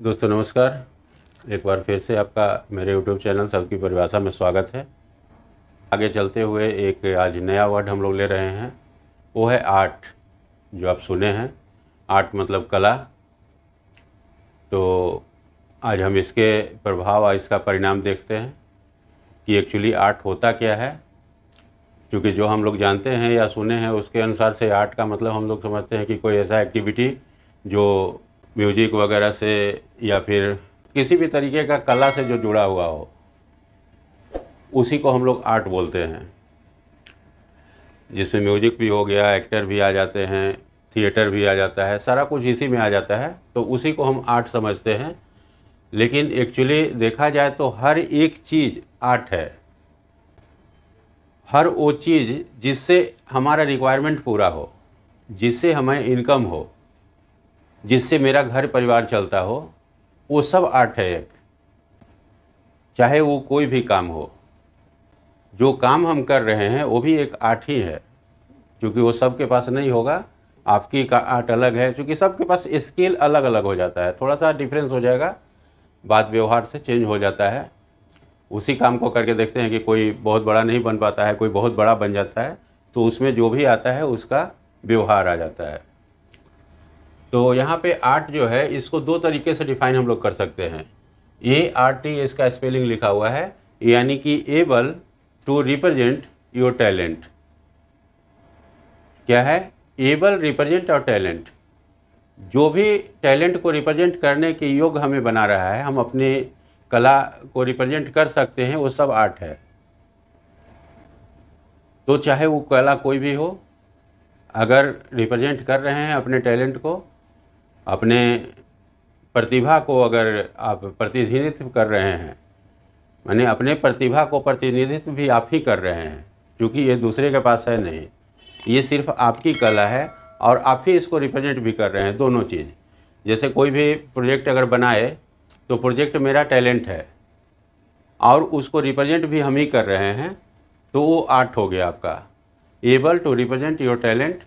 दोस्तों नमस्कार। एक बार फिर से आपका मेरे YouTube चैनल शब्द की परिभाषा में स्वागत है। आगे चलते हुए एक आज नया वर्ड हम लोग ले रहे हैं, वो है आर्ट। जो आप सुने हैं, आर्ट मतलब कला। तो आज हम इसके प्रभाव और इसका परिणाम देखते हैं कि एक्चुअली आर्ट होता क्या है। क्योंकि जो हम लोग जानते हैं या सुने हैं उसके अनुसार से आर्ट का मतलब हम लोग समझते हैं कि कोई ऐसा एक्टिविटी जो म्यूजिक वगैरह से या फिर किसी भी तरीके का कला से जो जुड़ा हुआ हो, उसी को हम लोग आर्ट बोलते हैं। जिसमें म्यूजिक भी हो गया, एक्टर भी आ जाते हैं, थिएटर भी आ जाता है, सारा कुछ इसी में आ जाता है, तो उसी को हम आर्ट समझते हैं। लेकिन एक्चुअली देखा जाए तो हर एक चीज़ आर्ट है। हर वो चीज़ जिससे हमारा रिक्वायरमेंट पूरा हो, जिससे हमें इनकम हो, जिससे मेरा घर परिवार चलता हो, वो सब आर्ट है एक। चाहे वो कोई भी काम हो, जो काम हम कर रहे हैं वो भी एक आर्ट ही है। क्योंकि वो सबके पास नहीं होगा, आपकी का आर्ट अलग है। क्योंकि सबके पास स्किल अलग अलग हो जाता है, थोड़ा सा डिफरेंस हो जाएगा, बात व्यवहार से चेंज हो जाता है। उसी काम को करके देखते हैं कि कोई बहुत बड़ा नहीं बन पाता है, कोई बहुत बड़ा बन जाता है, तो उसमें जो भी आता है उसका व्यवहार आ जाता है। तो यहाँ पे आर्ट जो है, इसको दो तरीके से डिफाइन हम लोग कर सकते हैं। ART इसका स्पेलिंग लिखा हुआ है, यानी कि able to represent your talent. क्या है? एबल रिप्रेजेंट और टैलेंट। जो भी टैलेंट को रिप्रेजेंट करने के योग्य हमें बना रहा है, हम अपने कला को रिप्रेजेंट कर सकते हैं, वो सब आर्ट है। तो चाहे वो कला कोई भी हो, अगर रिप्रेजेंट कर रहे हैं अपने टैलेंट को, अपने प्रतिभा को अगर आप प्रतिनिधित्व कर रहे हैं, माने अपने प्रतिभा को प्रतिनिधित्व भी आप ही कर रहे हैं, क्योंकि ये दूसरे के पास है नहीं, ये सिर्फ आपकी कला है और आप ही इसको रिप्रेजेंट भी कर रहे हैं। दोनों चीज़, जैसे कोई भी प्रोजेक्ट अगर बनाए तो प्रोजेक्ट मेरा टैलेंट है और उसको रिप्रेजेंट भी हम ही कर रहे हैं, तो वो आर्ट हो गया आपका। Able to represent your talent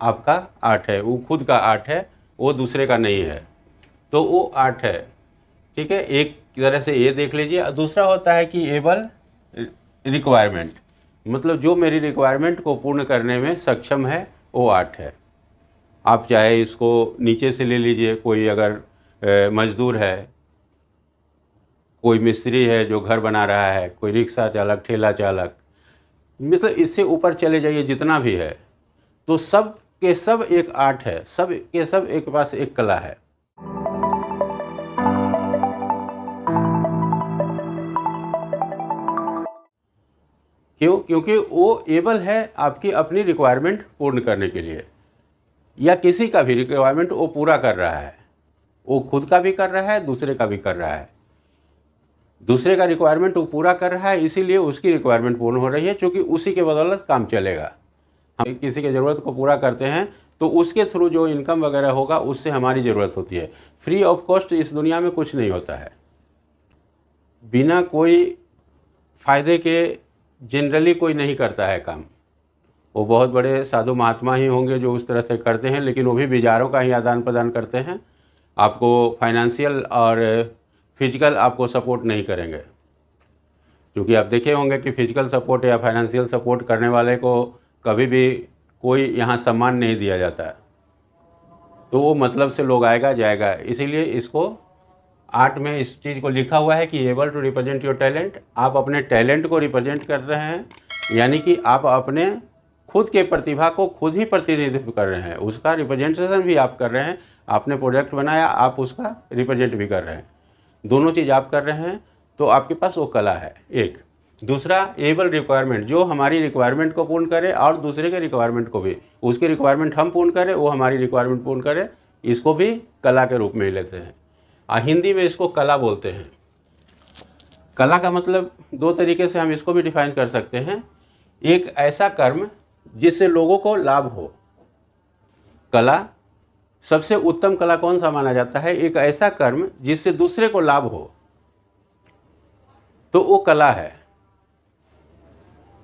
आपका आर्ट है, वो खुद का आर्ट है, वो दूसरे का नहीं है, तो वो आर्ट है। ठीक है, एक तरह से ये देख लीजिए। दूसरा होता है कि एबल रिक्वायरमेंट, मतलब जो मेरी रिक्वायरमेंट को पूर्ण करने में सक्षम है, वो आर्ट है। आप चाहे इसको नीचे से ले लीजिए, कोई अगर मजदूर है, कोई मिस्त्री है जो घर बना रहा है, कोई रिक्शा चालक, ठेला चालक, मतलब इससे ऊपर चले जाइए जितना भी है, तो सब के सब एक आर्ट है, सब के सब एक पास एक कला है। क्यों? क्योंकि वो एबल है आपकी अपनी रिक्वायरमेंट पूर्ण करने के लिए, या किसी का भी रिक्वायरमेंट वो पूरा कर रहा है। वो खुद का भी कर रहा है, दूसरे का भी कर रहा है। दूसरे का रिक्वायरमेंट वो पूरा कर रहा है, इसीलिए उसकी रिक्वायरमेंट पूर्ण हो रही है, क्योंकि उसी के बदौलत काम चलेगा। हम किसी की ज़रूरत को पूरा करते हैं तो उसके थ्रू जो इनकम वगैरह होगा उससे हमारी ज़रूरत होती है। फ्री ऑफ कॉस्ट इस दुनिया में कुछ नहीं होता है। बिना कोई फ़ायदे के जनरली कोई नहीं करता है काम। वो बहुत बड़े साधु महात्मा ही होंगे जो उस तरह से करते हैं, लेकिन वो भी विचारों का ही आदान प्रदान करते हैं। आपको फाइनेंशियल और फिजिकल आपको सपोर्ट नहीं करेंगे, क्योंकि आप देखे होंगे कि फिजिकल सपोर्ट या फाइनेंशियल सपोर्ट करने वाले को कभी भी कोई यहाँ सम्मान नहीं दिया जाता। तो वो मतलब से लोग आएगा जाएगा। इसीलिए इसको आर्ट में इस चीज़ को लिखा हुआ है कि able to represent your talent. आप अपने टैलेंट को रिप्रेजेंट कर रहे हैं, यानी कि आप अपने खुद के प्रतिभा को खुद ही प्रतिनिधित्व कर रहे हैं, उसका रिप्रेजेंटेशन भी आप कर रहे हैं। आपने प्रोजेक्ट बनाया, आप उसका रिप्रेजेंट भी कर रहे हैं, दोनों चीज़ आप कर रहे हैं, तो आपके पास वो कला है एक। दूसरा एबल रिक्वायरमेंट, जो हमारी रिक्वायरमेंट को पूर्ण करे और दूसरे के रिक्वायरमेंट को भी, उसकी रिक्वायरमेंट हम पूर्ण करें, वो हमारी रिक्वायरमेंट पूर्ण करे, इसको भी कला के रूप में ही लेते हैं। हिंदी में इसको कला बोलते हैं। कला का मतलब दो तरीके से हम इसको भी डिफाइन कर सकते हैं। एक ऐसा कर्म जिससे लोगों को लाभ हो। कला, सबसे उत्तम कला कौन सा माना जाता है? एक ऐसा कर्म जिससे दूसरे को लाभ हो, तो वो कला है।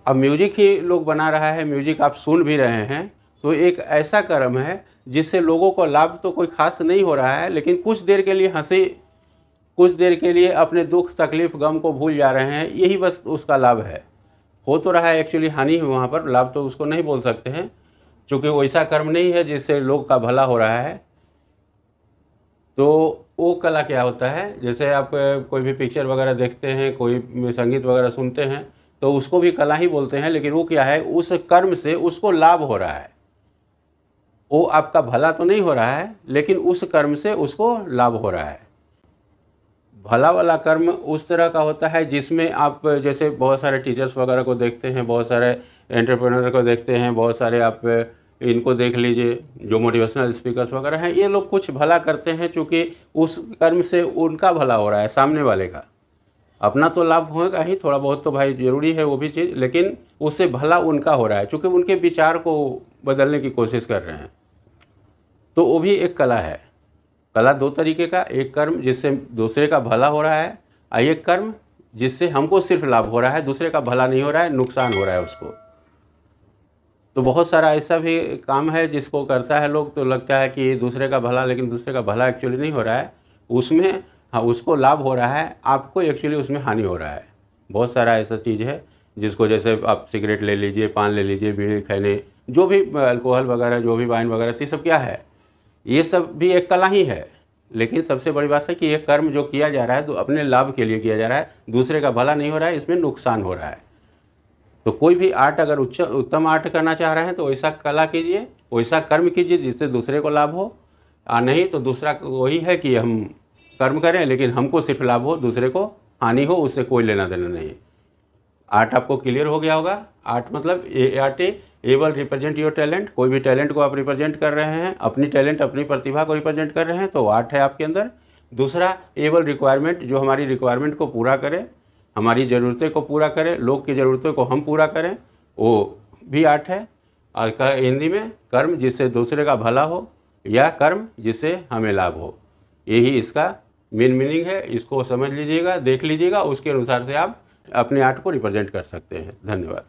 अब म्यूजिक ही लोग बना रहा है, म्यूजिक आप सुन भी रहे हैं, तो एक ऐसा कर्म है जिससे लोगों को लाभ तो कोई खास नहीं हो रहा है, लेकिन कुछ देर के लिए हंसी कुछ देर के लिए अपने दुख तकलीफ गम को भूल जा रहे हैं, यही बस उसका लाभ है। हो तो रहा है एक्चुअली हानि है वहाँ पर, लाभ तो उसको नहीं बोल सकते हैं, क्योंकि वैसा कर्म नहीं है जिससे लोग का भला हो रहा है। तो वो कला क्या होता है, जैसे आप कोई भी पिक्चर वगैरह देखते हैं, कोई संगीत वगैरह सुनते हैं, तो उसको भी कला ही बोलते हैं, लेकिन वो क्या है, उस कर्म से उसको लाभ हो रहा है। वो आपका भला तो नहीं हो रहा है, लेकिन उस कर्म से उसको लाभ हो रहा है। भला वाला कर्म उस तरह का होता है जिसमें आप जैसे बहुत सारे टीचर्स वगैरह को देखते हैं, बहुत सारे एंटरप्रेन्योर को देखते हैं, बहुत सारे आप इनको देख लीजिए जो मोटिवेशनल स्पीकर्स वगैरह हैं, ये लोग कुछ भला करते हैं क्योंकि उस कर्म से उनका भला हो रहा है, सामने वाले का। अपना तो लाभ होगा ही, थोड़ा बहुत तो भाई ज़रूरी है वो भी चीज़, लेकिन उससे भला उनका हो रहा है क्योंकि उनके विचार को बदलने की कोशिश कर रहे हैं। तो वो भी एक कला है। कला दो तरीके का, एक कर्म जिससे दूसरे का भला हो रहा है, और एक कर्म जिससे हमको सिर्फ लाभ हो रहा है, दूसरे का भला नहीं हो रहा है, नुकसान हो रहा है उसको। तो बहुत सारा ऐसा भी काम है जिसको करता है लोग, तो लगता है कि दूसरे का भला, लेकिन दूसरे का भला एक्चुअली नहीं हो रहा है उसमें। हाँ, उसको लाभ हो रहा है, आपको एक्चुअली उसमें हानि हो रहा है। बहुत सारा ऐसा चीज़ है जिसको, जैसे आप सिगरेट ले लीजिए, पान ले लीजिए, बीड़ी खैने, जो भी अल्कोहल वगैरह, जो भी वाइन वगैरह, ये सब क्या है, ये सब भी एक कला ही है। लेकिन सबसे बड़ी बात है कि ये कर्म जो किया जा रहा है तो अपने लाभ के लिए किया जा रहा है, दूसरे का भला नहीं हो रहा है, इसमें नुकसान हो रहा है। तो कोई भी आर्ट अगर उत्तम आर्ट करना चाह रहे हैं तो वैसा कला कीजिए, वैसा कर्म कीजिए जिससे दूसरे को लाभ हो, और नहीं तो दूसरा वही है कि हम कर्म करें लेकिन हमको सिर्फ लाभ हो, दूसरे को हानि हो, उससे कोई लेना देना नहीं। आर्ट आपको क्लियर हो गया होगा। आर्ट मतलब ART, able represent your talent. कोई भी टैलेंट को आप रिप्रेजेंट कर रहे हैं, अपनी टैलेंट, अपनी प्रतिभा को रिप्रेजेंट कर रहे हैं, तो आर्ट है आपके अंदर। दूसरा एबल रिक्वायरमेंट, जो हमारी रिक्वायरमेंट को पूरा करे, हमारी ज़रूरतें को पूरा करे, लोग की ज़रूरतों को हम पूरा करें, वो भी आर्ट है। और हिंदी में कर्म जिससे दूसरे का भला हो, या कर्म जिससे हमें लाभ हो, यही इसका मेन मीनिंग है। इसको समझ लीजिएगा, देख लीजिएगा, उसके अनुसार से आप अपने आर्ट को रिप्रेजेंट कर सकते हैं। धन्यवाद।